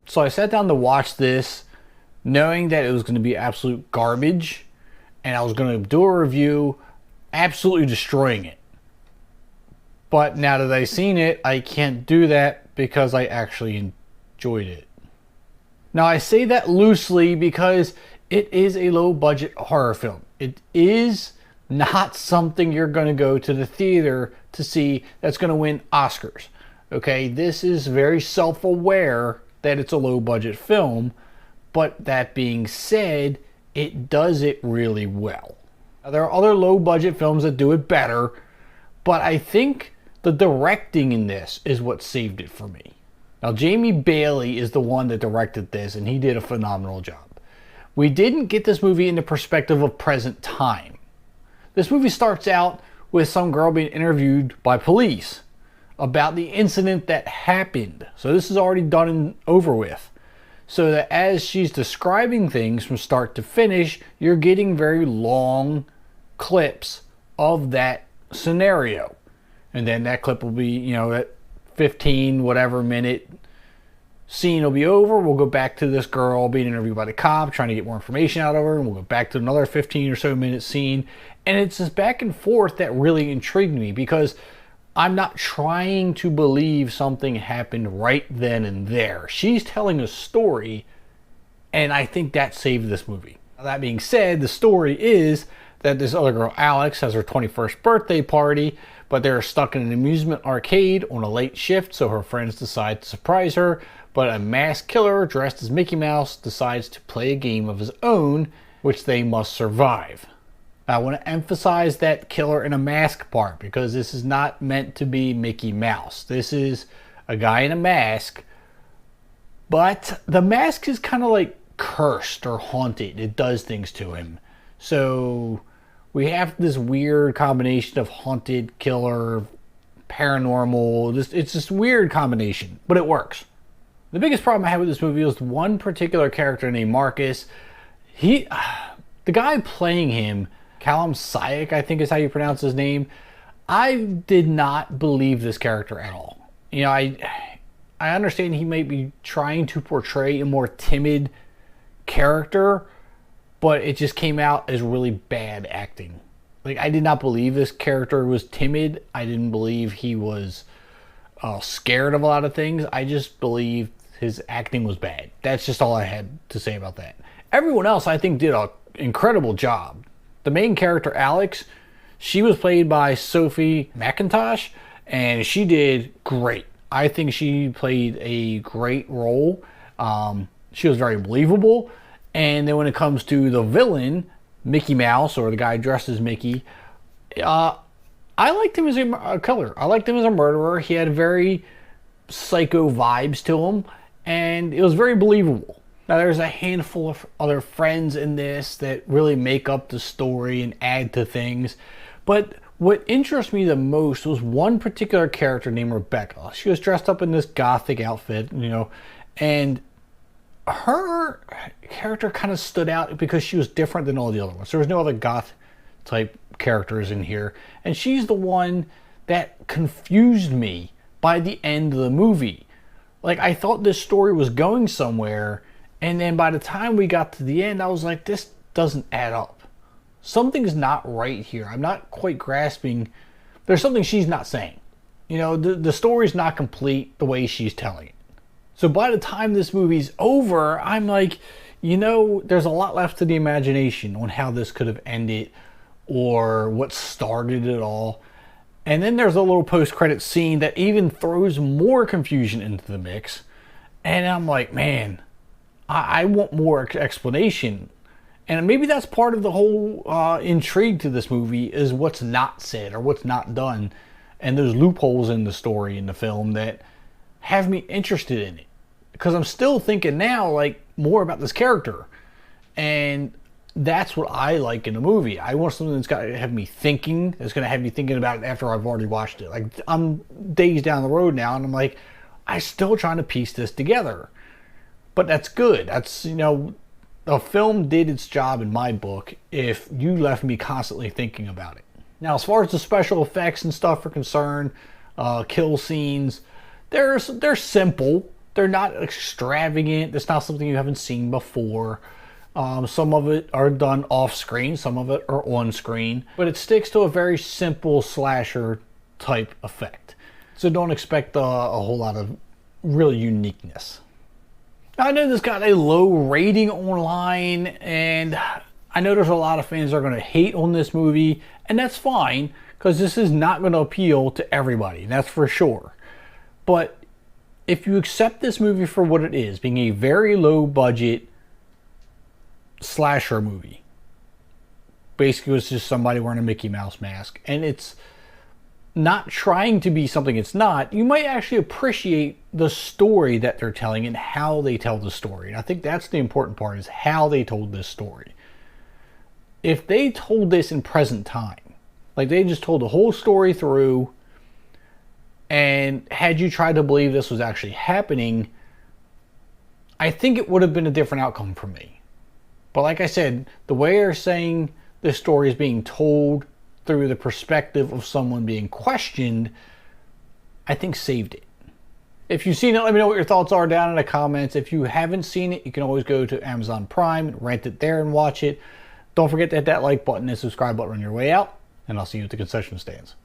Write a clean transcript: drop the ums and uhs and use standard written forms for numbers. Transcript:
So I sat down to watch this knowing that it was going to be absolute garbage, and I was going to do a review absolutely destroying it. But now that I've seen it, I can't do that because I actually enjoyed it. Now I say that loosely because it is a low budget horror film. It is not something you're going to go to the theater to see that's going to win Oscars. Okay, this is very self-aware that it's a low budget film, but that being said, it does it really well. Now, there are other low budget films that do it better, but I think the directing in this is what saved it for me. Now, Jamie Bailey is the one that directed this, and he did a phenomenal job. We didn't get this movie in the perspective of present time. This movie starts out with some girl being interviewed by police about the incident that happened. So this is already done and over with. So that as she's describing things from start to finish, you're getting very long clips of that scenario. And then that clip will be, that 15 whatever minute scene will be over. We'll go back to this girl being interviewed by the cop, trying to get more information out of her, and we'll go back to another 15 or so minute scene. And it's this back and forth that really intrigued me, because I'm not trying to believe something happened right then and there. She's telling a story, and I think that saved this movie. Now, that being said, the story is that this other girl, Alex, has her 21st birthday party, but they're stuck in an amusement arcade on a late shift, so her friends decide to surprise her. But a masked killer dressed as Mickey Mouse decides to play a game of his own, which they must survive. Now, I want to emphasize that killer in a mask part, because this is not meant to be Mickey Mouse. This is a guy in a mask, but the mask is kind of like cursed or haunted. It does things to him. So we have this weird combination of haunted, killer, paranormal. It's this weird combination, but it works. The biggest problem I had with this movie was one particular character named Marcus. The guy playing him, Callum Syek, I think is how you pronounce his name. I did not believe this character at all. I understand he might be trying to portray a more timid character, but it just came out as really bad acting. Like, I did not believe this character was timid. I didn't believe he was scared of a lot of things. I just believed his acting was bad. That's just all I had to say about that. Everyone else, I think, did an incredible job. The main character, Alex, she was played by Sophie McIntosh, and she did great. I think she played a great role. She was very believable. And then when it comes to the villain, Mickey Mouse, or the guy dressed as Mickey, I liked him as a killer. I liked him as a murderer. He had very psycho vibes to him, and it was very believable. Now, there's a handful of other friends in this that really make up the story and add to things. But what interests me the most was one particular character named Rebecca. She was dressed up in this gothic outfit, and her character kind of stood out because she was different than all the other ones. There was no other goth type characters in here, and she's the one that confused me by the end of the movie. Like, I thought this story was going somewhere, and then by the time we got to the end, I was like, this doesn't add up. Something's not right here. I'm not quite grasping. There's something she's not saying. The story's not complete the way she's telling it. So by the time this movie's over, I'm like, there's a lot left to the imagination on how this could have ended or what started it all. And then there's a little post-credit scene that even throws more confusion into the mix. And I'm like, man, I want more explanation. And maybe that's part of the whole intrigue to this movie, is what's not said or what's not done. And there's loopholes in the story, in the film, that have me interested in it. Because I'm still thinking now, like, more about this character. And that's what I like in a movie. I want something that's got to have me thinking, that's going to have me thinking about it after I've already watched it. Like, I'm days down the road now, and I'm like, I'm still trying to piece this together. But that's good. That's, a film did its job in my book if you left me constantly thinking about it. Now, as far as the special effects and stuff are concerned, kill scenes, they're simple. They're not extravagant. It's not something you haven't seen before. Some of it are done off screen, some of it are on screen, but it sticks to a very simple slasher type effect. So don't expect a whole lot of real uniqueness. I know this got a low rating online, and I know there's a lot of fans that are going to hate on this movie, and that's fine, because this is not going to appeal to everybody, that's for sure. But if you accept this movie for what it is, being a very low budget slasher movie, basically it's just somebody wearing a Mickey Mouse mask, and it's not trying to be something it's not, you might actually appreciate the story that they're telling and how they tell the story. And I think that's the important part, is how they told this story. If they told this in present time, like they just told the whole story through, and had you tried to believe this was actually happening, I think it would have been a different outcome for me. But like I said, the way they're saying this story is being told through the perspective of someone being questioned, I think saved it. If you've seen it, let me know what your thoughts are down in the comments. If you haven't seen it, you can always go to Amazon Prime and rent it there and watch it. Don't forget to hit that like button and subscribe button on your way out, and I'll see you at the concession stands.